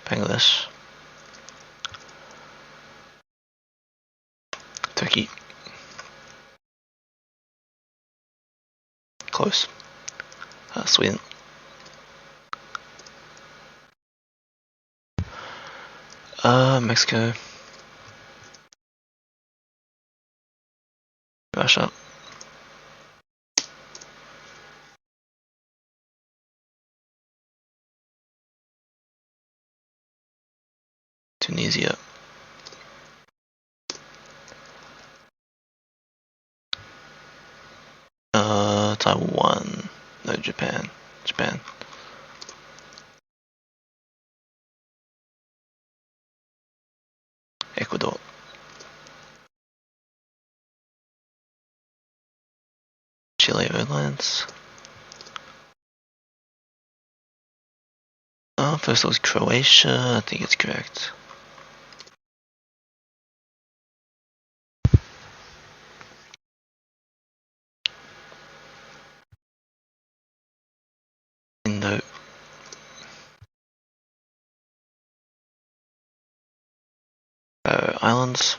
Bangladesh. Turkey. Close. Sweden. Mexico. Russia. Tunisia. Taiwan. No, Japan. Japan. Ecuador. Chile Airlines. First it was Croatia, I think it's correct. Indo. Islands.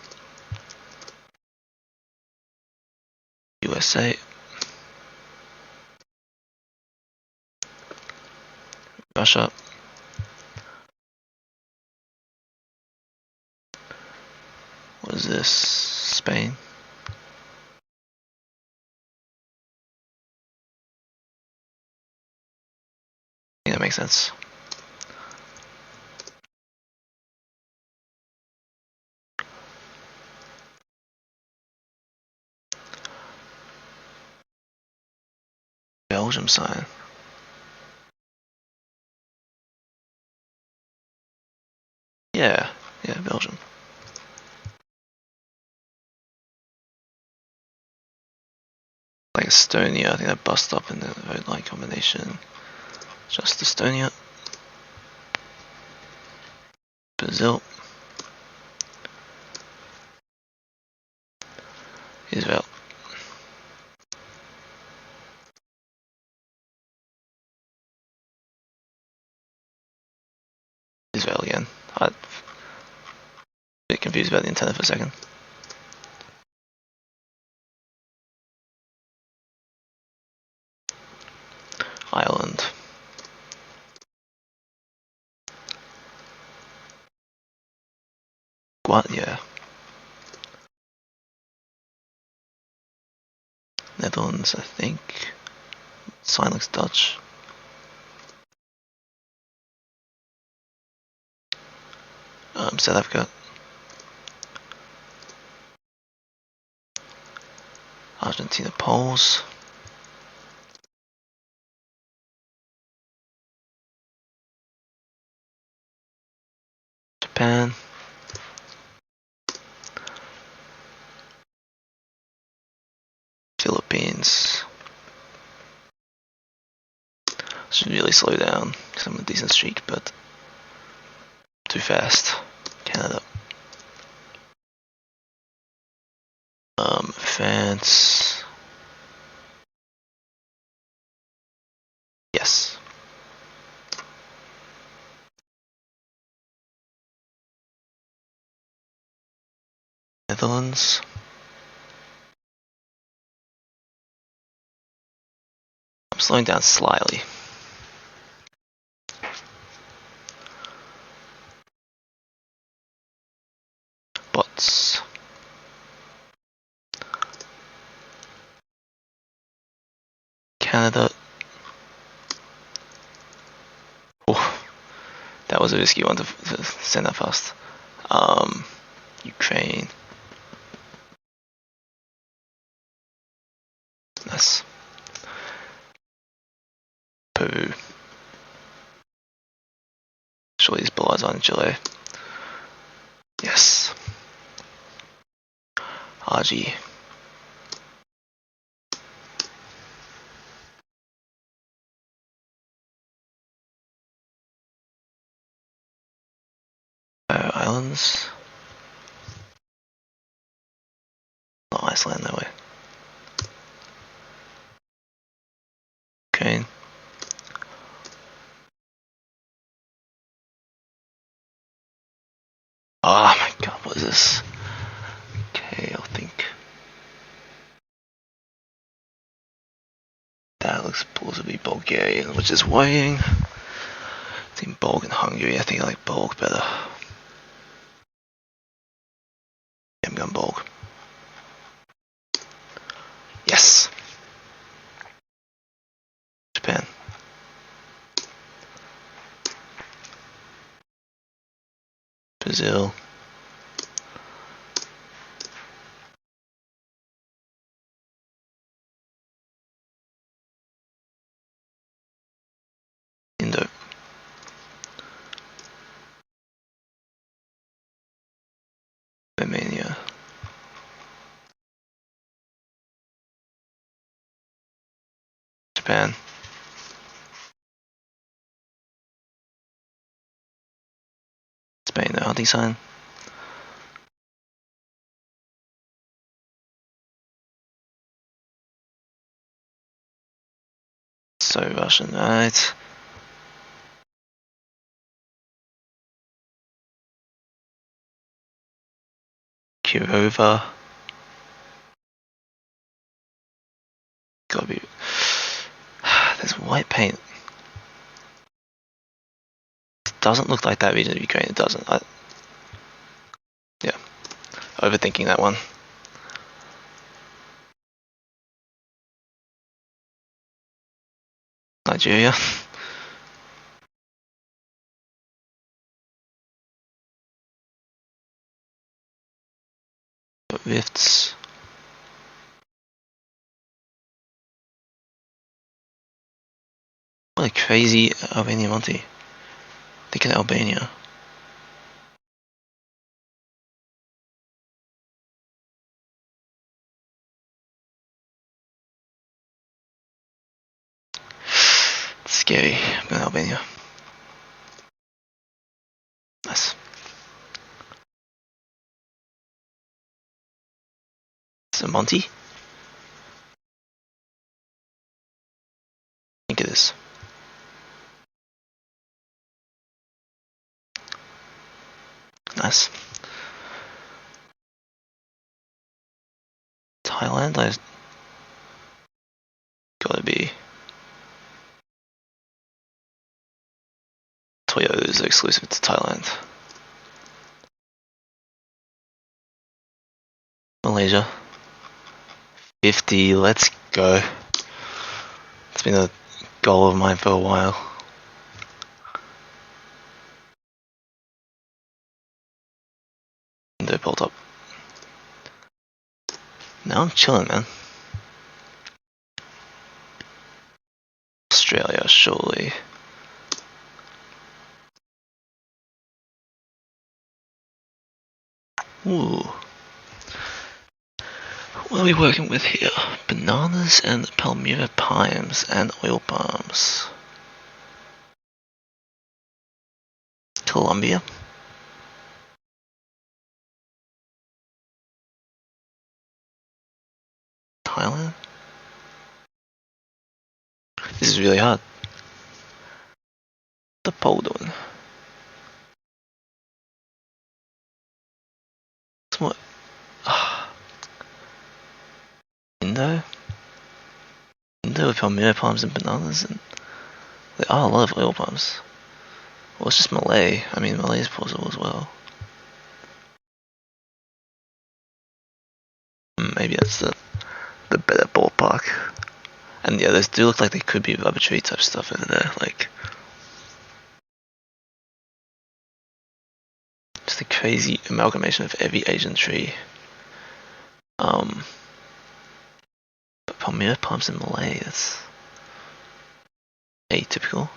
USA. Russia. What is this? Spain. I think that makes sense. Belgium sign. Yeah, Belgium. Like Estonia, I think that bust up in the vote line combination. Just Estonia. Brazil. Israel. Israel again. I'm a bit confused about the antenna for a second. Ireland. Yeah. Netherlands, I think. Sign looks Dutch. South Africa. Argentina, Poles. Japan. Philippines. Should really slow down because I'm a decent streak, but too fast. Canada. France. Yes. Netherlands. I'm slowing down slightly. Bots. Canada. Oh, that was a risky one to send that fast. Ukraine. Nice. Peru. Surely these bollards are in Chile. Yes. RG. Islands. Not Iceland, no way. Ukraine. this. Okay, I'll think. That looks plausibly Bulgarian, which is worrying. It's in Bulg and Hungary. I think I like Bulg better. Yeah, I'm going Bulg. Yes! Japan. Brazil. Indo. Romania. Japan. Spain, the hunting sign. So Russian, right? Kirova. Gotta be. There's white paint. It doesn't look like that region of Ukraine. It doesn't. Yeah. Overthinking that one. Nigeria. Rifts. What a crazy Albania Monty. Thinking Albania. It's scary. I'm going Albania. Nice. So Monty? I think it is. Nice. Thailand? I gotta be. Toyotas are exclusive to Thailand. Malaysia. 50, let's go. It's been a goal of mine for a while. Indo pulled up. Now I'm chilling, man. Australia, surely. Ooh. What are we working with here? Bananas and Palmyra pines and oil palms. Colombia. Thailand. This is really hard. The pole doing. What? Indo with Palmyra palms and bananas, and there are a lot of oil palms. Well, it's just Malay. I mean, Malay is possible as well. Maybe that's the better ballpark. And yeah, those do look like they could be arbitrary type stuff over there. Like, just a crazy amalgamation of every Asian tree. But Palmyra palms in Malay, that's atypical.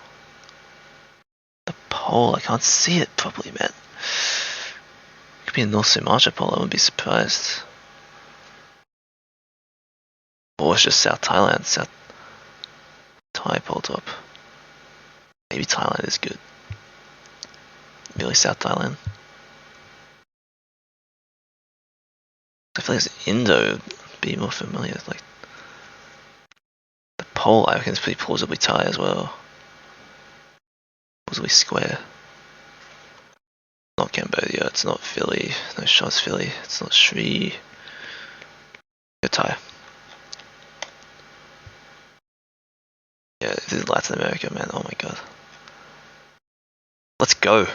The pole, I can't see it properly, man. Could be a North Sumatra pole, I wouldn't be surprised. Or it's just South Thailand, South Thai pole top. Maybe Thailand is good. Really South Thailand. I feel like it's Indo be more familiar. Like the pole, I reckon, is pretty plausibly Thai as well. Plausibly square. Not Cambodia, it's not Philly, no shots Philly, it's not Sri. Thai. Yeah, this is Latin America, man, oh my god. Let's go.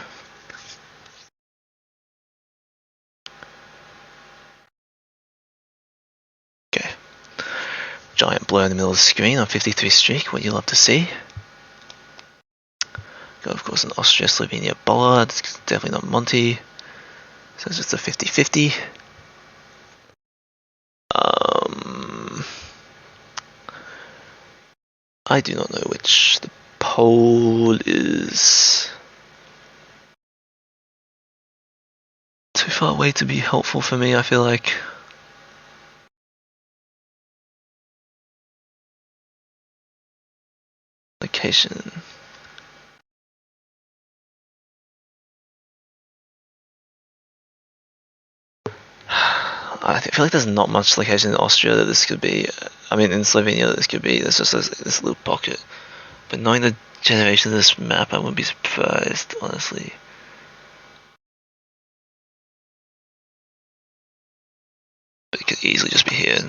Okay. Giant blur in the middle of the screen on 53 streak, what you love to see. Got of course an Austria, Slovenia bollard, it's definitely not Monty. So it's just a 50-50. I do not know which the pole is. Too far away to be helpful for me, I feel like. Location. I feel like there's not much location in Austria that this could be. I mean, in Slovenia that this could be. There's just this little pocket. But knowing the generation of this map, I wouldn't be surprised, honestly. But it could easily just be here,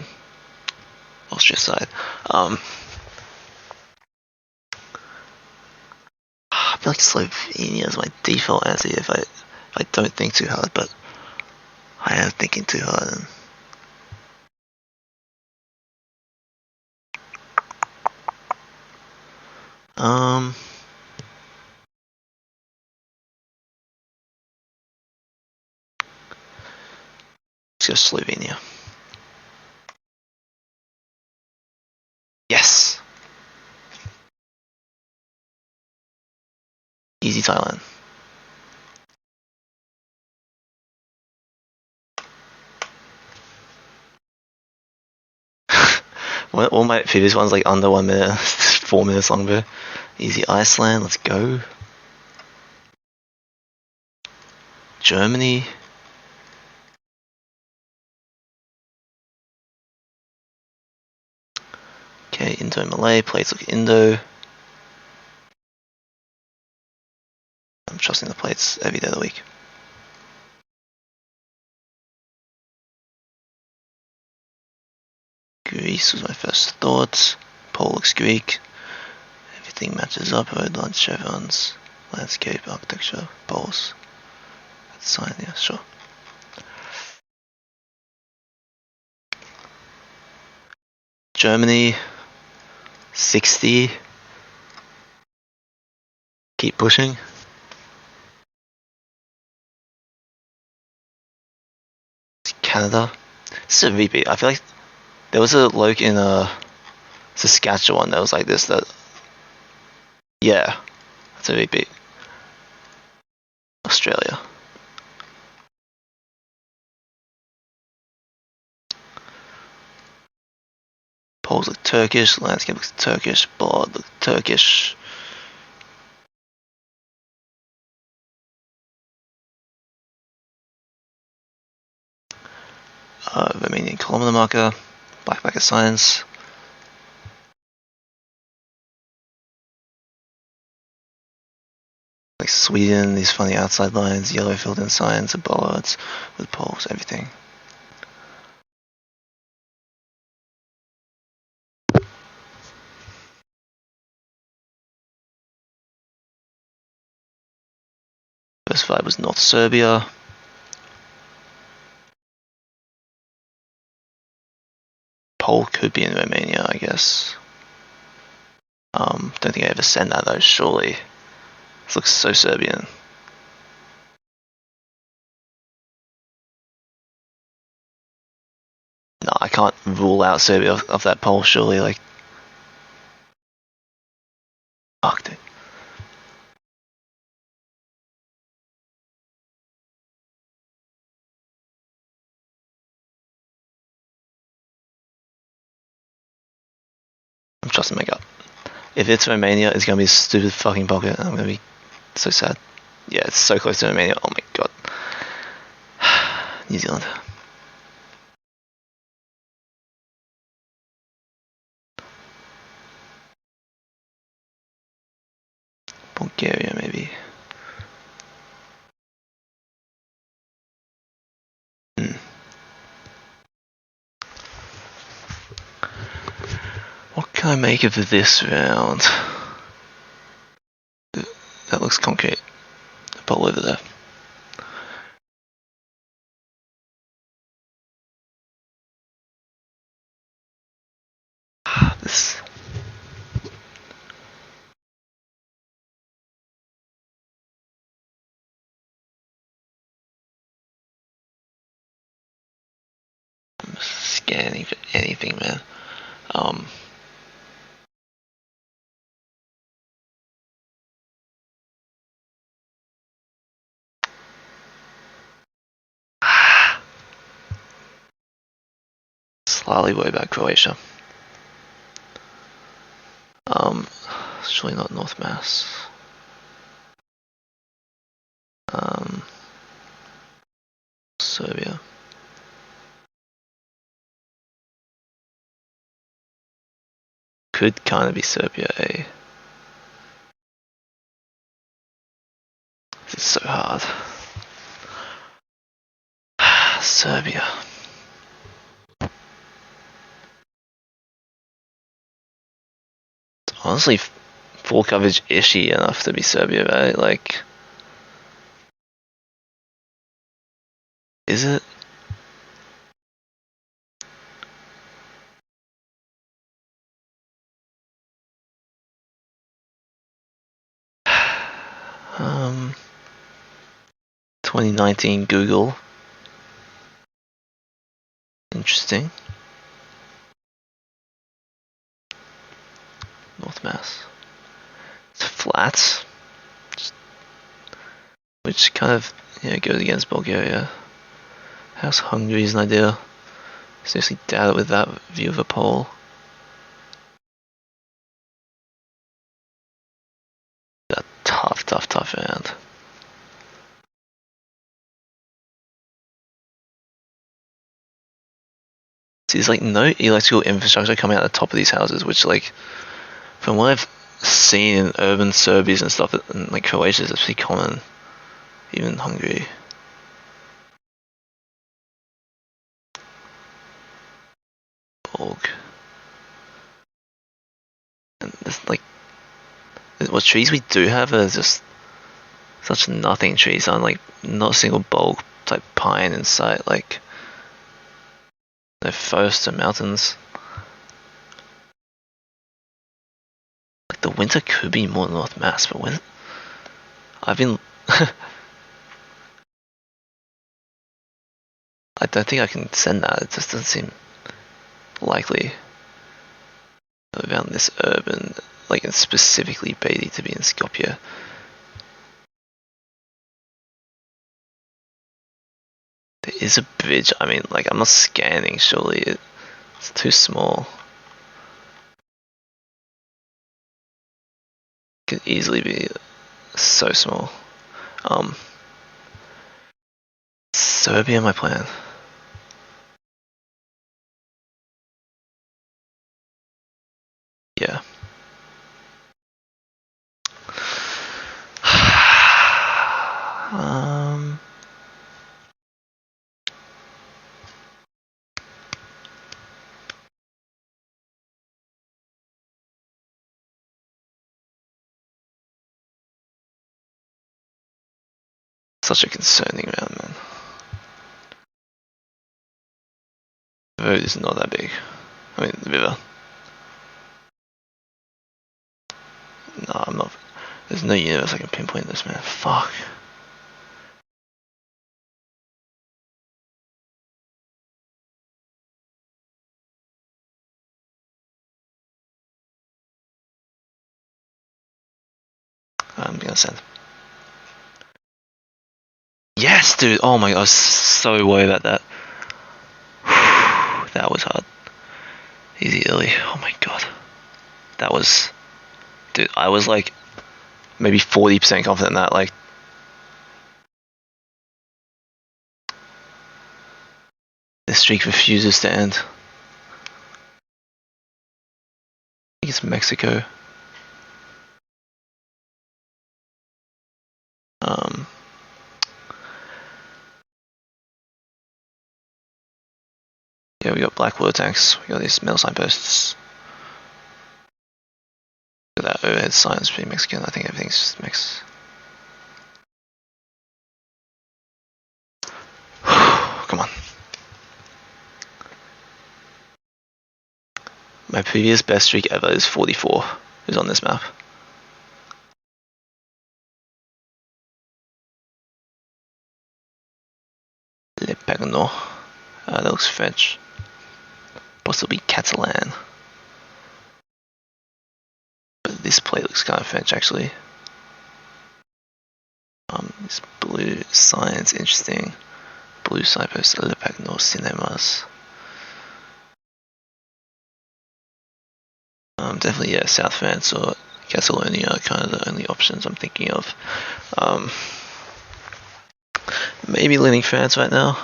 Austria side. I feel like Slovenia is my default answer if I don't think too hard, but I am thinking too hard. Let's go Slovenia. Yes! Easy Thailand. All my previous ones like under 1 minute, 4 minutes long, bro. Easy Iceland, let's go. Germany. Okay, Indo-Malay, plates look Indo. I'm trusting the plates every day of the week. Greece was my first thought. Pole looks Greek. Everything matches up. Road lines, chevrons, landscape, architecture, poles. That's sign, yeah, sure. Germany, 60. Keep pushing. Canada. This is a repeat. I feel like there was a loc in Saskatchewan that was like this. That yeah, that's a repeat. Australia. Poles look Turkish. Landscape looks Turkish. Blood looks Turkish. Romanian kilometer marker. Black marker signs. Like Sweden, these funny outside lines, yellow filled in signs, and bollards with poles, everything. First vibe was North Serbia. Pole could be in Romania, I guess. Don't think I ever sent that though, surely. This looks so Serbian. No, I can't rule out Serbia off that pole, surely, like. Fuck, dude. I'm trusting my gut. If it's Romania, it's gonna be a stupid fucking pocket, and I'm gonna be so sad. Yeah, it's so close to Romania, oh my god. New Zealand. Bulgaria, maybe. I make of this round? That looks concrete. Ball over there. This. I'm scanning for anything, man. Slightly worried about Croatia. Surely not North Mass. Serbia. Could kind of be Serbia, eh? This is so hard. Serbia. It's honestly full coverage ishy enough to be Serbia, right? Like, is it? Um, 2019 Google. Interesting. North Mass. It's flat. Which kind of goes against Bulgaria. How's Hungary is an idea. Seriously doubt it with that view of a pole. That tough round. See, there's like no electrical infrastructure coming out the top of these houses, which like, from what I've seen in urban Serbias and stuff, and like Croatia, is pretty common. Even Hungary. Org. And there's like, what trees we do have are just such nothing trees. On like not a single bulk type pine in sight. Like no forests or mountains. Like the winter could be more North Mass, but when I've been, I don't think I can send that. It just doesn't seem likely around this urban, like and specifically Beatty to be in Skopje. There is a bridge. I mean, like I'm not scanning. Surely it's too small. Could easily be so small. Serbia, my plan. Yeah. Such a concerning round, man. The road is not that big. I mean, the river. No, I'm not. There's no universe I can pinpoint this, man. Fuck. I'm gonna send. Yes, dude. Oh my god, I was so worried about that. That was hard. Easy early. Oh my god. That was. Dude, I was like maybe 40% confident in that. Like, this streak refuses to end. I think it's Mexico. Yeah, we got black water tanks. We got these metal signposts. That overhead sign is pretty Mexican. I think everything's just mix. Come on. My previous best streak ever is 44. Who's on this map? Le Pagno. That looks French. Possibly Catalan. But this plate looks kind of French actually. This blue sign's interesting. Blue signpost, Le Pagno Cinemas. Definitely, yeah, South France or Catalonia are kind of the only options I'm thinking of. Maybe leaning France right now.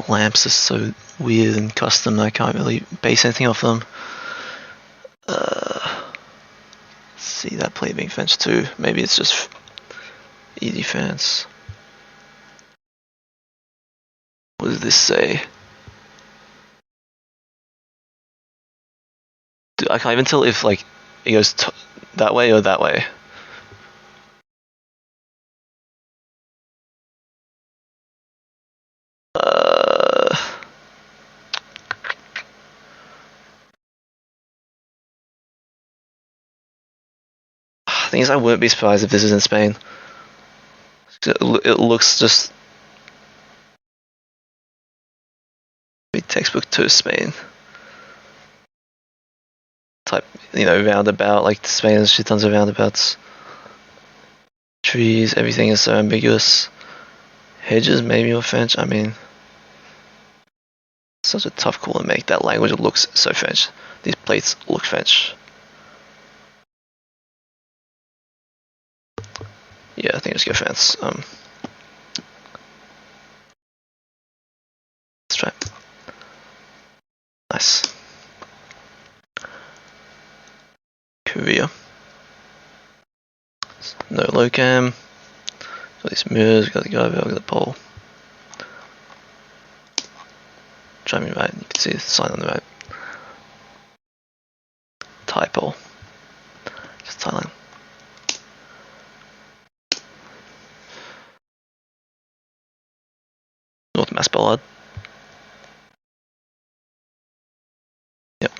Lamps are so weird and custom I can't really base anything off them. See that plate being French too. Maybe it's just easy France. What does this say? Dude, I can't even tell if like it goes that way or that way. Thing is, I wouldn't be surprised if this is in Spain. It looks just textbook to Spain type, you know, roundabout. Like Spain has shit tons of roundabouts. Trees, everything is so ambiguous. Hedges, maybe, or French. I mean, such a tough call to make. That language looks so French. These plates look French. Yeah, I think let's go France. Let's try. Nice. Korea. No low cam. Got these mirrors, got the guy, got the pole. Driving right, you can see the sign on the right. Thai pole. Just Thailand. North Masballard. Yep.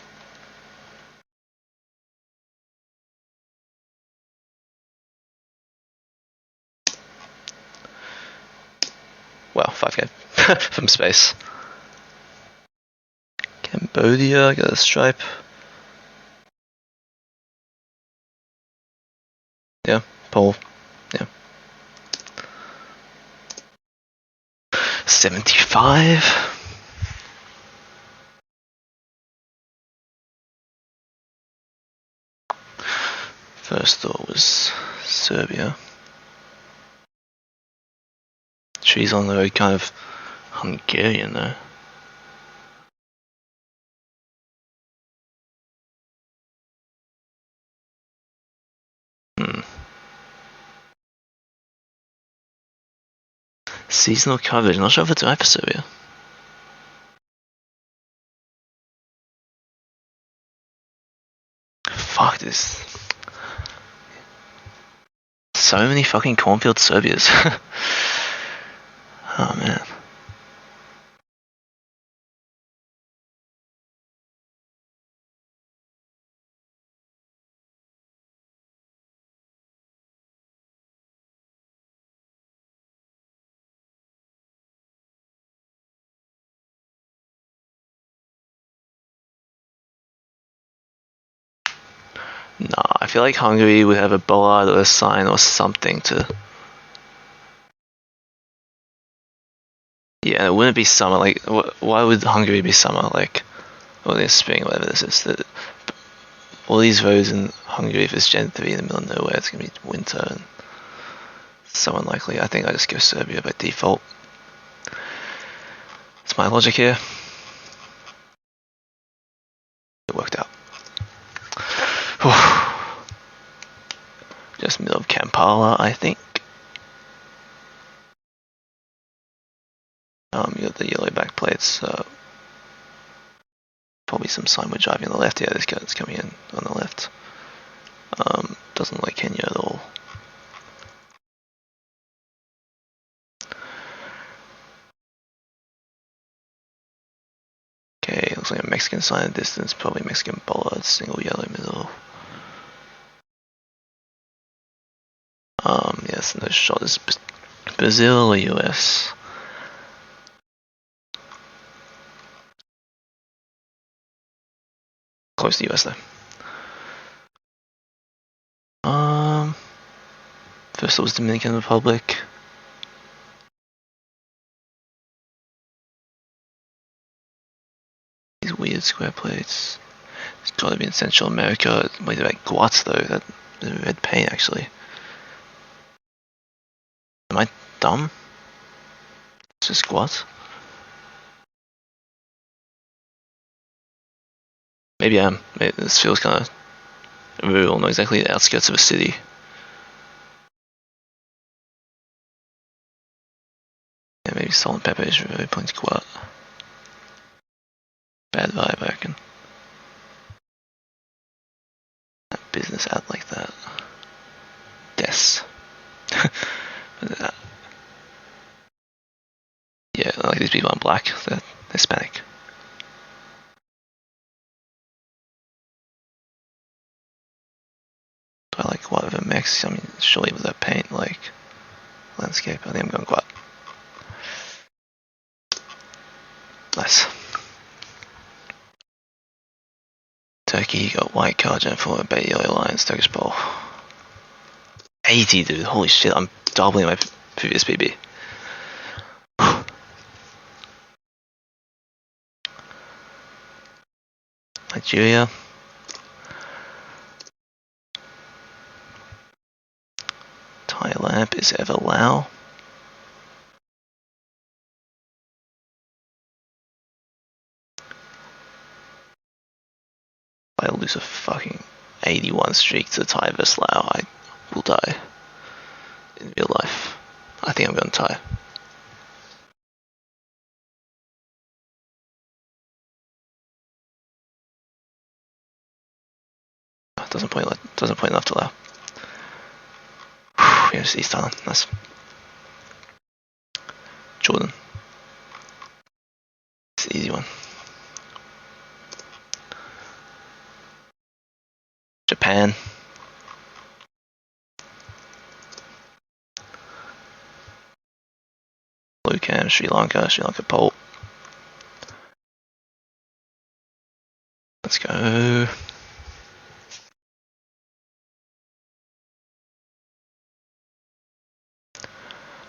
Wow, 5k from space. Cambodia, got a stripe. Yeah, pole. Yeah. 75. First thought was Serbia. Trees on the road, kind of Hungarian though. Seasonal coverage, not sure if it's right for Serbia. Fuck this. So many fucking cornfield Serbias. Oh man. Nah, I feel like Hungary would have a bollard or a sign or something to. Yeah, it wouldn't be summer. Like, why would Hungary be summer? Like, or it's spring, whatever this is. All these roads in Hungary, if it's Gen 3 in the middle of nowhere, it's gonna be winter and so unlikely. I think I just go Serbia by default. It's my logic here. It worked out. Just middle of Kampala, I think. You got the yellow back plates. Probably some sign we're driving on the left. Yeah, this guy's coming in on the left. Doesn't look like Kenya at all. Okay, looks like a Mexican sign in the distance. Probably Mexican bollard, single yellow middle. Yes, no shot. Is Brazil or US? Close to US though. First it was Dominican Republic. These weird square plates. It's gotta be in Central America. Wait, like Guats though. That red paint actually. Am I dumb? It's just Guats. Maybe I am. Maybe this feels kind of rural, not exactly the outskirts of a city. Yeah, maybe salt and pepper is really points Guat. Bad vibe, I reckon. That business ad like that. Des. Yeah, like these people aren't black, they're Hispanic. Do I like Guat over Mex? I mean, surely with that paint, like, landscape. I think I'm going Guat. Nice. Turkey got white card and for Bay Yellow Lions, Turkish Bowl. 80, dude. Holy shit, I'm doubling my previous PB. Nigeria. Thailand is ever Lao. If I lose a fucking 81 streak to Thai vs Lao, I will die in real life. I think I'm going Thai. Doesn't point enough to Lao. Here's East Thailand. Nice. Jordan. It's an easy one. Japan. Blue Cam, Sri Lanka Pole. Let's go.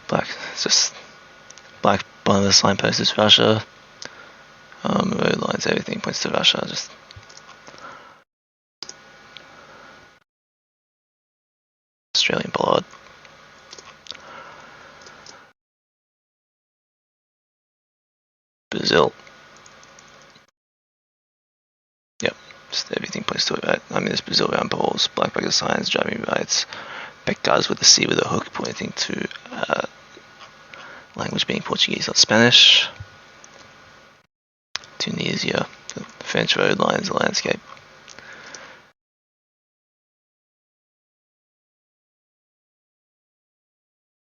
Black, it's just black bottom of the signpost is Russia. Road lines, everything points to Russia. Just Australian bollard. Brazil. Yep, just everything points to it, right? I mean, there's Brazil round balls, black bracket signs, driving rights, back guards with a C with a hook pointing to language being Portuguese, not Spanish. Tunisia, French road lines, landscape.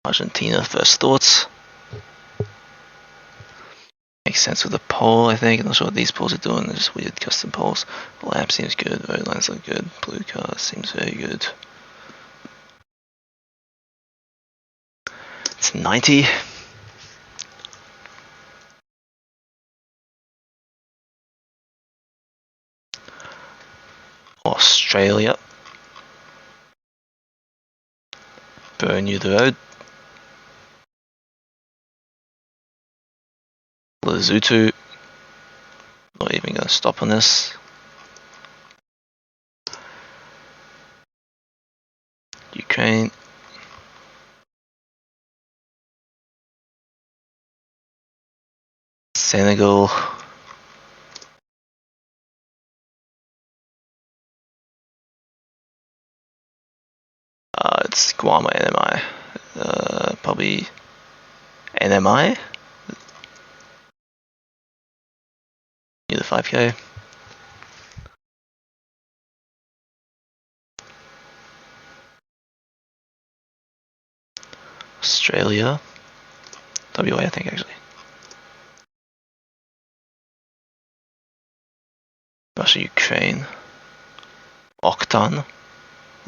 Argentina, first thoughts. Makes sense with the pole, I think. I'm not sure what these poles are doing, they're just weird custom poles. The lap seems good, road lines look good, blue car seems very good. It's 90. Australia. Burn you the road. Lesotho. Not even going to stop on this. Ukraine. Senegal. It's Guam or NMI. Probably NMI. to 5k. Australia. WA, I think, actually. Russia, Ukraine. Octane.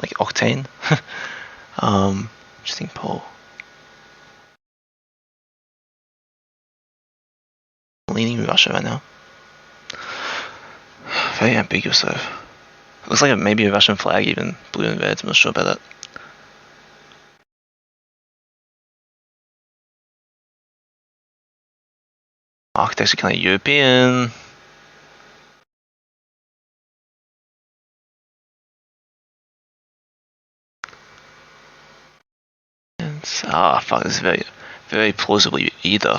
Like octane. Interesting poll. Leaning Russia right now. Very ambiguous though. Looks like maybe a Russian flag, even blue and red. I'm not sure about that. Architecture kind of European. And, fuck, this is very, very plausibly either.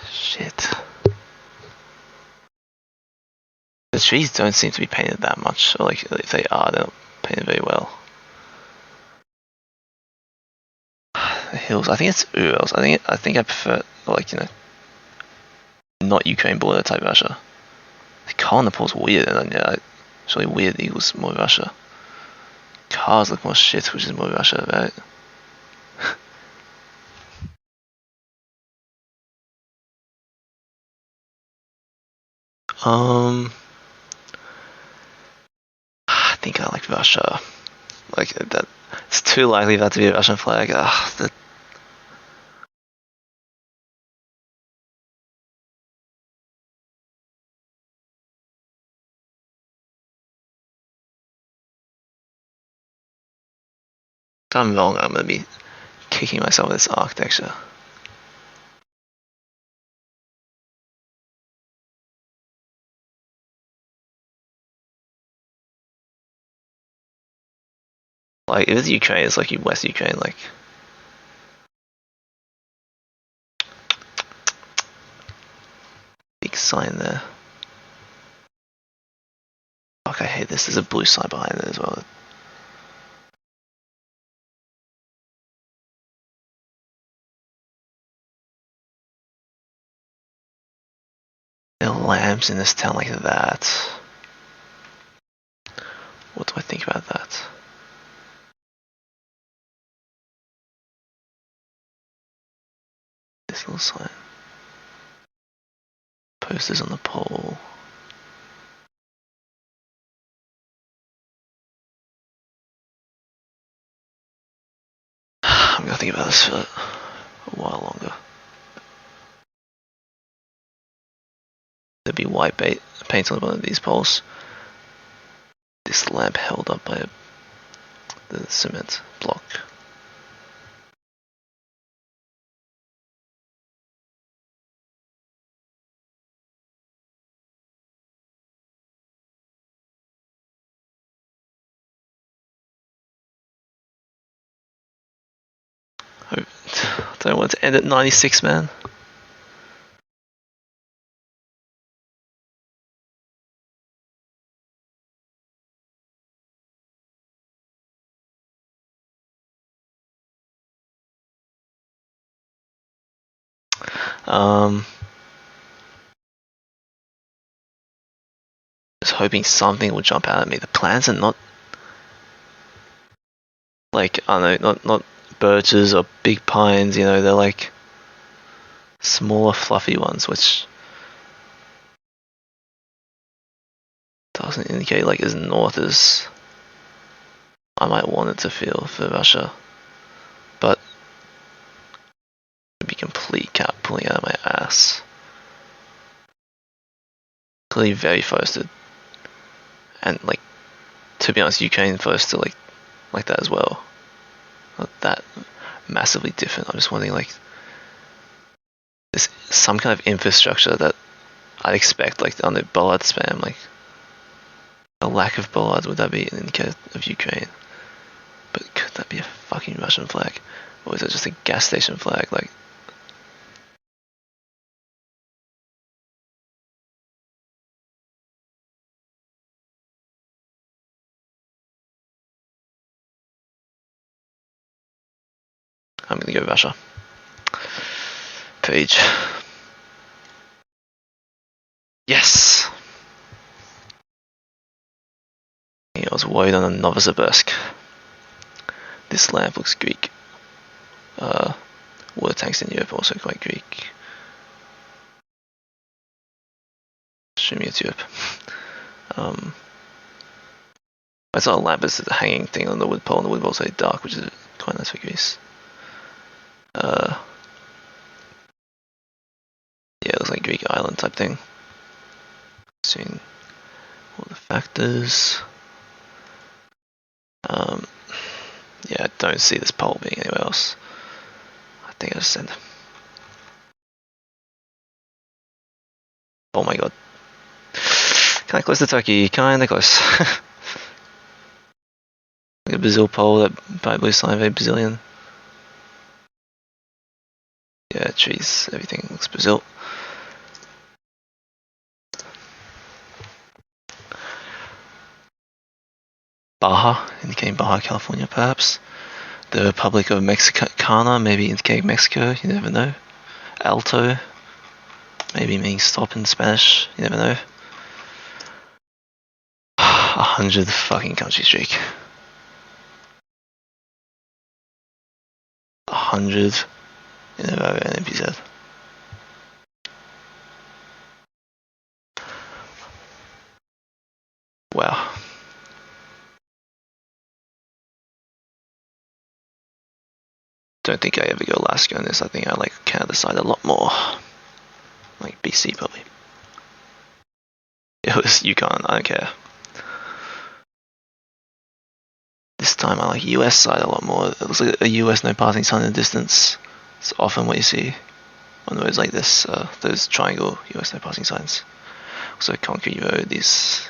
Shit. The trees don't seem to be painted that much, or like if they are, they're not painted very well. The hills. I think it's Urals. I think I prefer, like, you know, not Ukraine border type Russia. The car on the pole's weird, and yeah, it's really weird equals more Russia. Cars look more shit, which is more Russia, right? I think I like Russia. Like that, it's too likely that to be a Russian flag. If I'm wrong, I'm gonna be kicking myself with this architecture. Like if it's Ukraine, it's like West Ukraine, like. Big sign there. Fuck, I hate this. There's a blue sign behind it as well. There are lamps in this town like that. What do I think about that? This little sign. Posters on the pole. I'm gonna think about this for a while longer. There'd be white paint on one of these poles. This lamp held up by the cement block. I don't want to end at 96, man. Just hoping something will jump out at me. The plants are not like, I don't know, not birches or big pines, you know, they're like smaller fluffy ones, which doesn't indicate like as north as I might want it to feel for Russia. But it'd be complete cat pulling out of my ass. Clearly very forested. And like, to be honest, Ukraine forested like that as well. Not that massively different. I'm just wondering, like, there's some kind of infrastructure that I'd expect, like on the bollard spam, like a lack of bollards. Would that be an indicator of Ukraine? But could that be a fucking Russian flag, or is it just a gas station flag? Like, I'm gonna go Russia. Page. Yes! I was worried on a Novosibirsk. This lamp looks Greek. Water tanks in Europe also quite Greek. Assuming it's Europe. I saw a lamp as a hanging thing on the wood pole, and the wood pole's very dark, which is quite nice for Greece. Yeah, it looks like Greek island type thing. Seeing all the factors. Yeah, I don't see this pole being anywhere else. I think I just said. Oh my god. Kinda close to Turkey, kinda close. Like a Brazil pole, that bright blue sign, very Brazilian. Yeah, trees, everything looks Brazil. Baja, indicating Baja California perhaps. The Republic of Mexicana, maybe indicating Mexico, you never know. Alto, maybe meaning stop in Spanish, you never know. 100 fucking country streak. 100 in a row NMPZ. Wow. Don't think I ever go Alaska on this. I think I like Canada side a lot more. Like BC probably. It was Yukon, I don't care. This time I like US side a lot more. It looks like a US no passing sign in the distance. It's often what you see on roads like this, those triangle US no passing signs. Also concrete road, these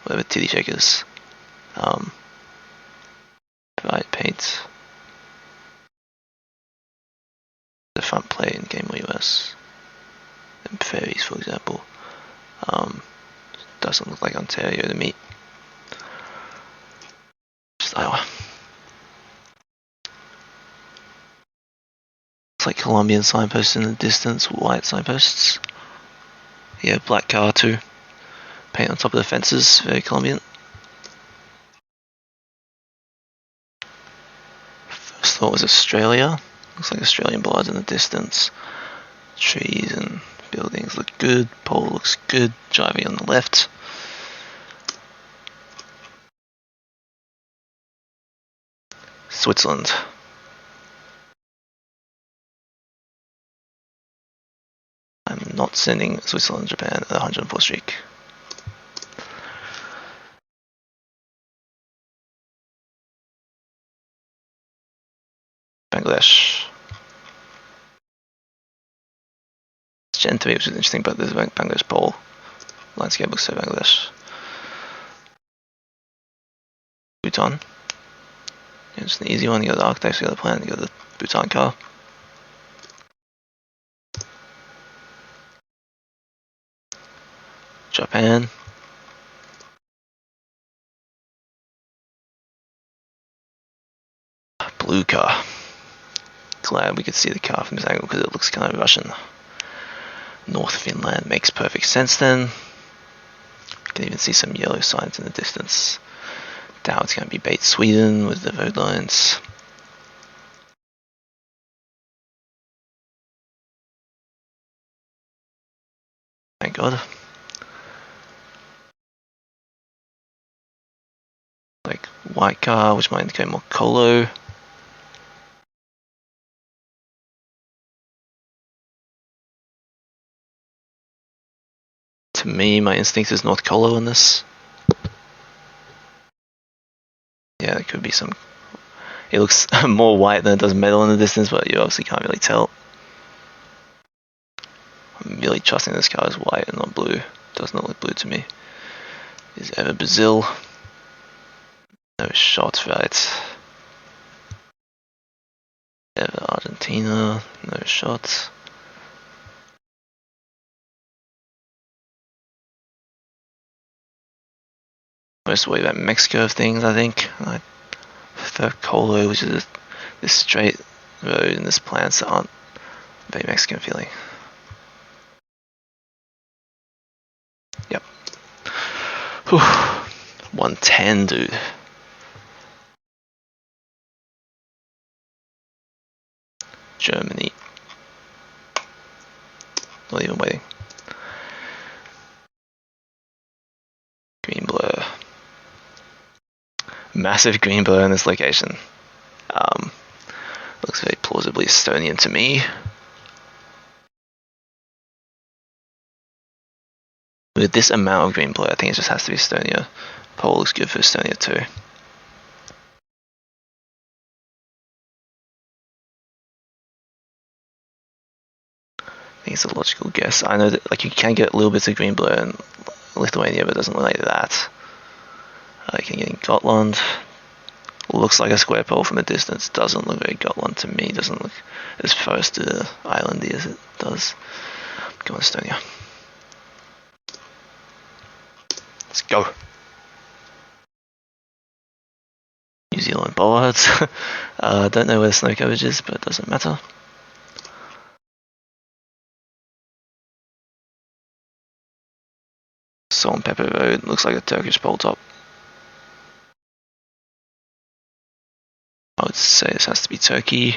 whatever titty shakers. Bright paint. The front plate in Game Boy US. And ferries, for example. Doesn't look like Ontario to me. Just Iowa. It's like Colombian signposts in the distance, white signposts. Yeah, black car too. Paint on top of the fences, very Colombian. First thought was Australia. Looks like Australian bollards in the distance. Trees and buildings look good. Pole looks good. Driving on the left. Switzerland. I'm not sending Switzerland Japan at 104 streak. Bangladesh. It's Gen 3, which is interesting, but there's a Bangladesh pole. Landscape looks so Bangladesh. Bhutan. Yeah, just an easy one. You got the architects, you got the plan, you got the Bhutan car. Japan. Blue car. Glad we could see the car from this angle because it looks kind of Russian. North Finland makes perfect sense then. You can even see some yellow signs in the distance. Now it's going to be Bait Sweden with the road lines. Thank God. Like white car, which might indicate more colo. To me, my instinct is North Colo on this. Yeah, there could be some. It looks more white than it does metal in the distance, but you obviously can't really tell. I'm really trusting this car is white and not blue. It does not look blue to me. Is ever Brazil? No shot, right? Ever Argentina? No shot. Most worried about Mexico of things, I think. I prefer Colo, which is this straight road and this plants aren't very Mexican feeling. Yep. Whew. 110, dude. Germany. Not even waiting. Green blur. Massive green blur in this location. Looks very plausibly Estonian to me. With this amount of green blur, I think it just has to be Estonia. Pole looks good for Estonia too. I think it's a logical guess. I know that like you can get little bits of green blur in Lithuania, but it doesn't look like that. You can get in Gotland. Looks like a square pole from a distance. Doesn't look very Gotland to me. Doesn't look as close to the islandy as it does. Go on Estonia. Let's go. New Zealand bollards. Don't know where the snow coverage is, but it doesn't matter. Salt and Pepper Road. Looks like a Turkish pole top. I would say this has to be Turkey.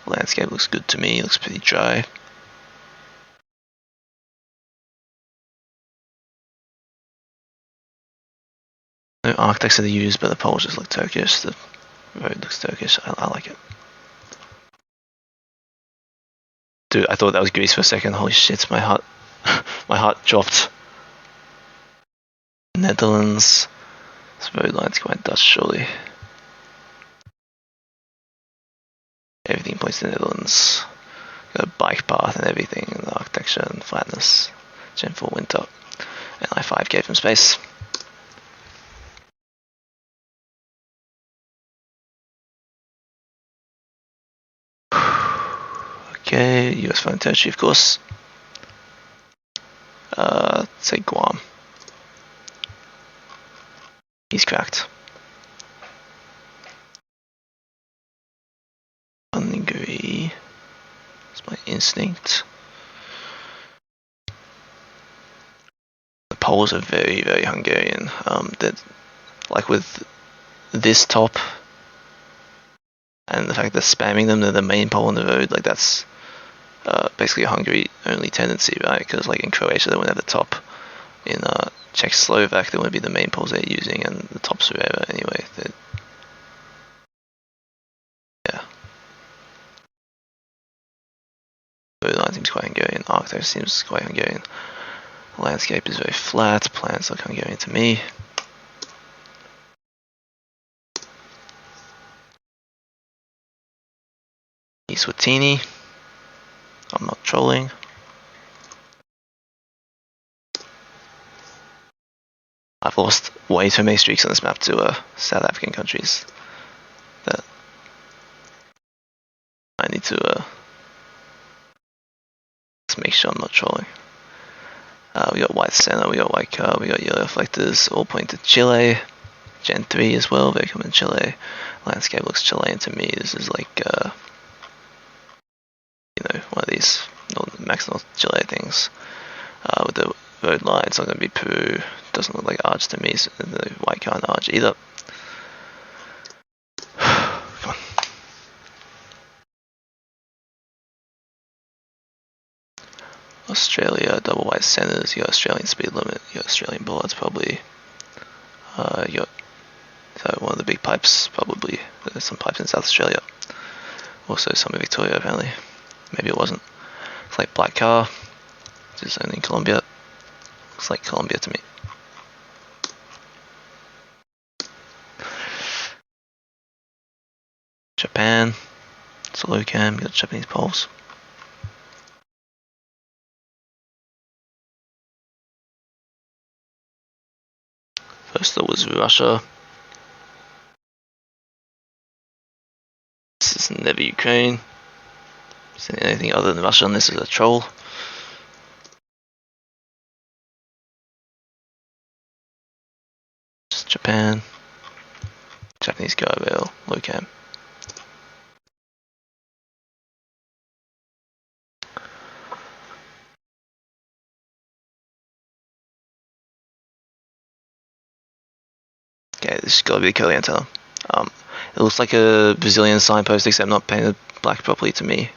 Landscape looks good to me. Looks pretty dry. No architects that are used, but the poles just look Turkish. The road looks Turkish. I like it. Dude, I thought that was Greece for a second. Holy shit, my heart, my heart dropped. Netherlands. This road line's quite Dutch, surely. Everything points to the Netherlands. Got a bike path and everything, and the architecture and flatness. Gen 4 winter. And I5 gave him space. Okay, US foreign territory, of course. Say Guam. He's cracked. Hungary. That's my instinct. The poles are very, very Hungarian. That, like with this top and the fact that spamming them, they're the main pole on the road. Like that's basically a Hungary-only tendency, right? Because like in Croatia, they wouldn't have the top. In Czechoslovak, they wouldn't be the main poles they're using, and the tops are rare anyway. Yeah. Road line seems quite Hungarian. Architecture seems quite Hungarian. The landscape is very flat. Plants look Hungarian to me. Eswatini. I'm not trolling. I've lost way too many streaks on this map to South African countries that I need to just make sure I'm not trolling. We got white center, we got white car, we got yellow reflectors, all point to Chile. Gen 3 as well, very common Chile. Landscape looks Chilean to me. This is like, one of these Max North Chile things. With the road line, it's not going to be Peru. Doesn't look like Arch to me, so the white car and Arch either. Come on. Australia, double white centers, you got Australian speed limit, you got Australian bollards probably. You got one of the big pipes, probably. There's some pipes in South Australia. Also some in Victoria apparently. Maybe it wasn't. It's like black car, which is only in Colombia. Looks like Colombia to me. Japan, slow cam, you got Japanese poles. First there was Russia. This is never Ukraine. Saying anything other than Russia on this is a troll. Just Japan. Japanese guardrail, low cam. Okay, this has got to be a curly antenna. It looks like a Brazilian signpost, except not painted black properly to me.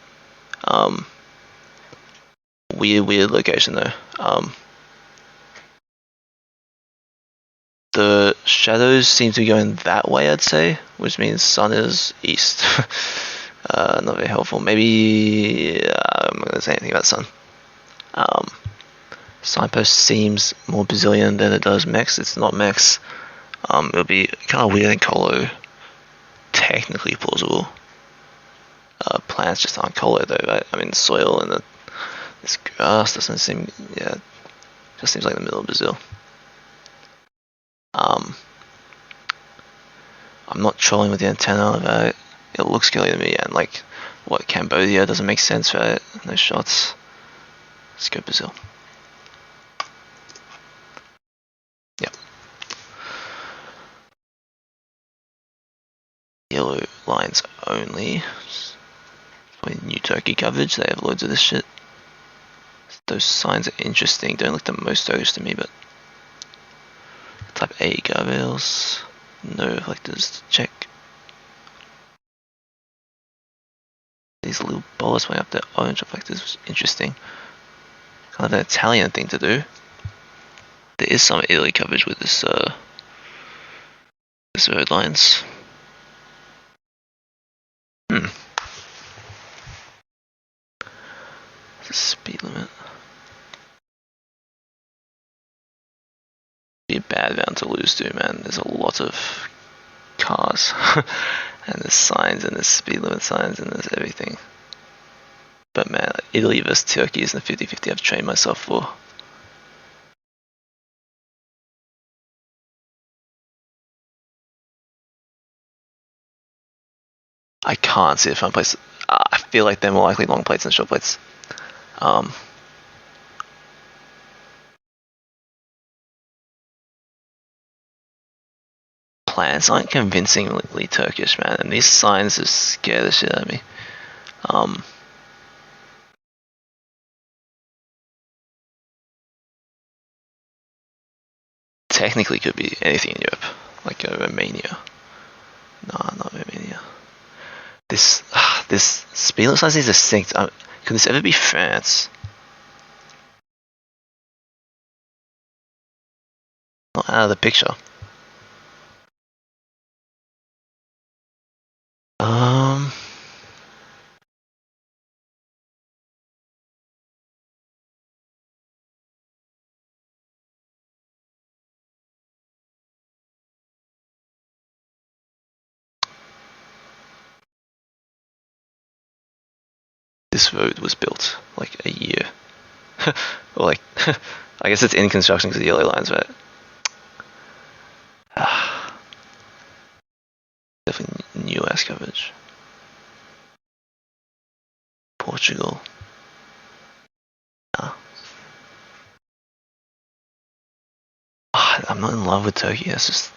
Weird location though. The shadows seem to be going that way, I'd say, which means sun is east. Not very helpful. Maybe I'm not going to say anything about sun. Signpost seems more Brazilian than it does Mex. It's not Mex. It'll be kind of weird in Colo. Technically plausible. Plants just aren't Colo though, right? I mean, soil and this grass doesn't seem, yeah, just seems like the middle of Brazil. I'm not trolling with the antenna, right? It looks scary to me, and like, what, Cambodia doesn't make sense, right? No shots. Let's go Brazil. Yep. Yellow lines only. Probably New Turkey coverage, they have loads of this shit. Those signs are interesting, don't look the most Turkish to me, but type A guardrails, no reflectors to check. These little bullets way up there, orange reflectors was interesting. Kind of an Italian thing to do. There is some Italy coverage with this road lines. The speed limit. Be a bad round to lose to, man. There's a lot of cars. And there's signs and there's speed limit signs and there's everything. But man, Italy versus Turkey is the 50-50 I've trained myself for. I can't see the front plates. I feel like they're more likely long plates than short plates. Plants aren't convincingly Turkish, man, and these signs just scare the shit out of me. Technically could be anything in Europe, like Romania. Nah, not Romania. This speed limit signs is distinct. Could this ever be France? Not out of the picture. This road was built like a year. Or like, I guess it's in construction because of the yellow lines, right? Definitely new ass coverage. Portugal. I'm not in love with Turkey, that's just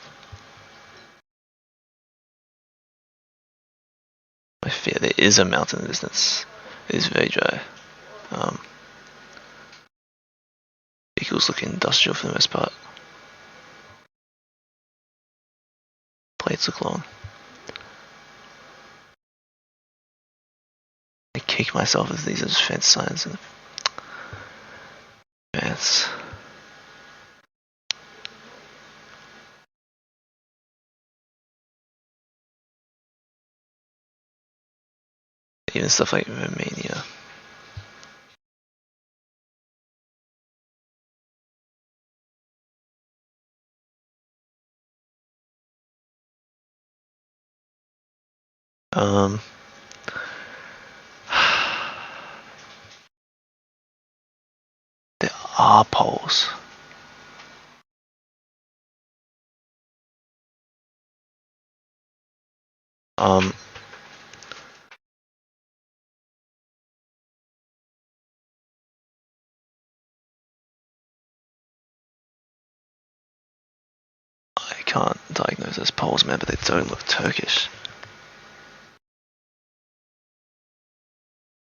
I fear. There is a mountain in the distance. It is very dry. Vehicles look industrial for the most part. Plates look long. I kick myself as these are just fence signs and fence. Even stuff like Romania. There are poles. I can't diagnose those poles, man, but they don't look Turkish.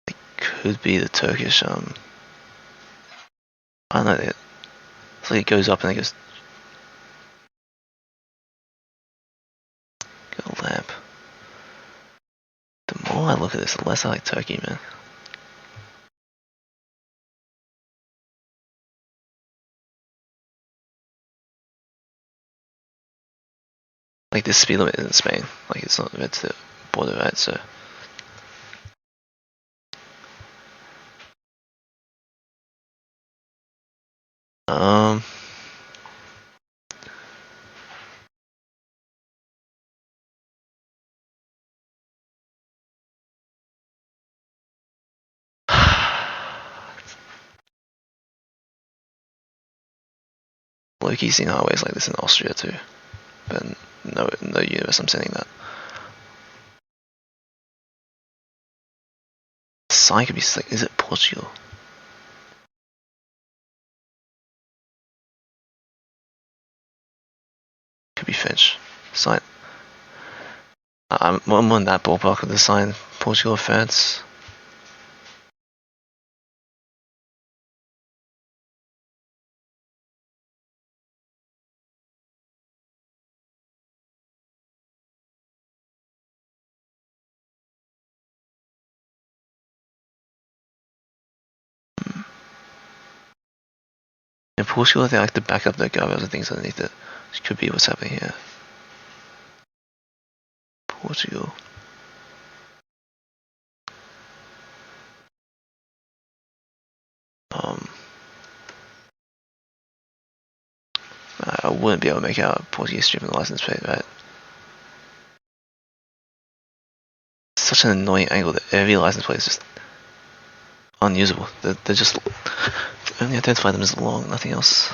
They could be the Turkish, I don't know, it's like it goes up and it goes... Got a lamp. The more I look at this, the less I like Turkey, man. Like, this speed limit is in Spain. Like, it's not meant to the border, right? So... Low-key seen highways like this in Austria too, but no universe I'm sending that. Sign could be like, is it Portugal? Could be French. Sign. I'm on that ballpark of the sign. Portugal or France. In Portugal, they like to back up their guardrails and things underneath it. Which could be what's happening here. Portugal. I wouldn't be able to make out a Portuguese strip in the license plate, right? It's such an annoying angle that every license plate is just unusable. They're just only identify them as long, nothing else.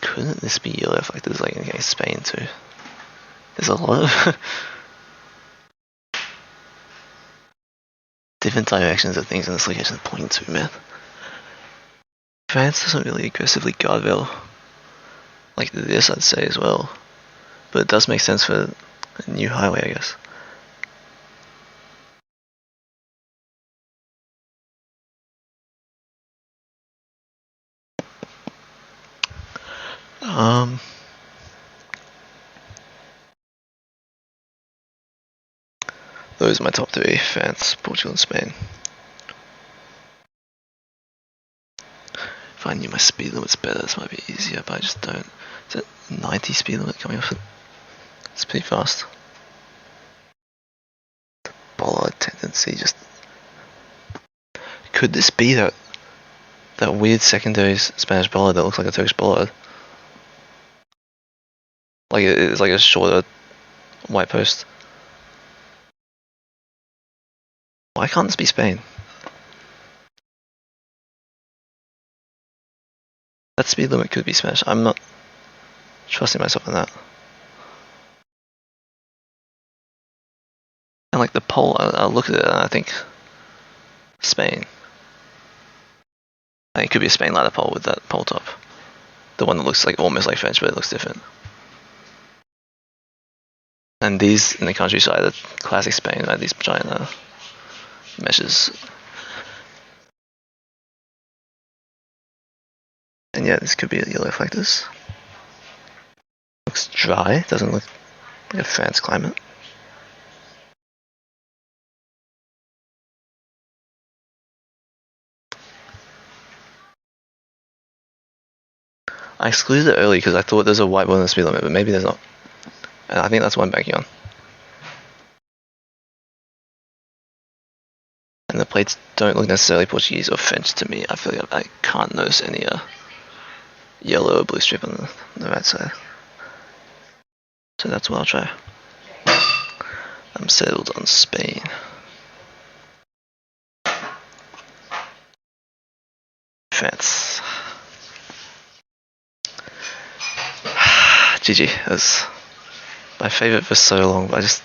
Couldn't this be yellow reflectors like in Spain too? There's a lot of different directions of things in this location to point to, man. France doesn't really aggressively guardrail like this, I'd say, as well. But it does make sense for a new highway, I guess. Those are my top three: France, Portugal, and Spain. If I knew my speed limits better, this might be easier, but I just don't. Is it 90 speed limit coming off it? It's pretty fast. Bollard tendency, just... Could this be that weird secondary Spanish bollard that looks like a Turkish bollard? Like it's like a shorter white post. Why can't this be Spain? That speed limit could be Spanish. I'm not trusting myself in that. And like the pole, I look at it and I think Spain. I think it could be a Spain ladder pole with that pole top. The one that looks like almost like French, but it looks different. And these in the countryside are classic Spain, right? These giant meshes. And yeah, this could be a yellow reflectors. Looks dry, doesn't look like a France climate. I excluded it early because I thought there's a white one in the speed limit, but maybe there's not. And I think that's what I'm banking on. And the plates don't look necessarily Portuguese or French to me. I feel like I can't notice any yellow or blue strip on the right side. So that's what I'll try. I'm settled on Spain. France. GG. It was my favorite for so long, but I just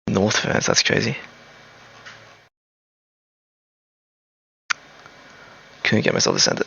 North fans, that's crazy. Couldn't get myself to send it.